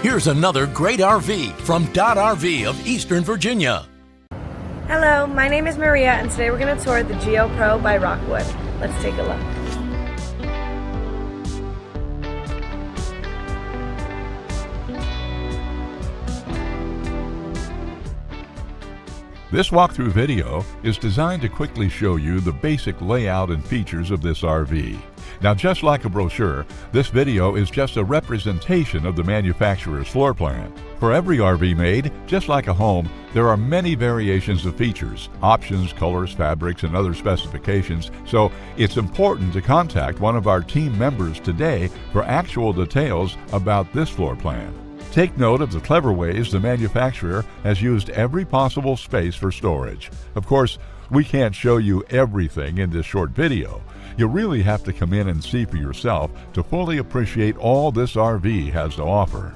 Here's another great RV from Dodd RV of Eastern Virginia. Hello, my name is Maria and today we're going to tour the Geo Pro by Rockwood. Let's take a look. This walkthrough video is designed to quickly show you the basic layout and features of this RV. Now, just like a brochure, this video is just a representation of the manufacturer's floor plan. For every RV made, just like a home, there are many variations of features, options, colors, fabrics, and other specifications, so it's important to contact one of our team members today for actual details about this floor plan. Take note of the clever ways the manufacturer has used every possible space for storage. Of course, we can't show you everything in this short video. You really have to come in and see for yourself to fully appreciate all this RV has to offer.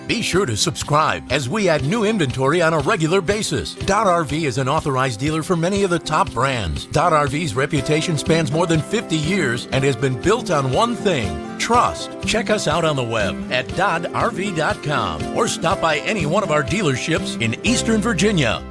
Be sure to subscribe as we add new inventory on a regular basis. Dodd RV is an authorized dealer for many of the top brands. Dodd RV's reputation spans more than 50 years and has been built on one thing: trust. Check us out on the web at doddrv.com or stop by any one of our dealerships in Eastern Virginia.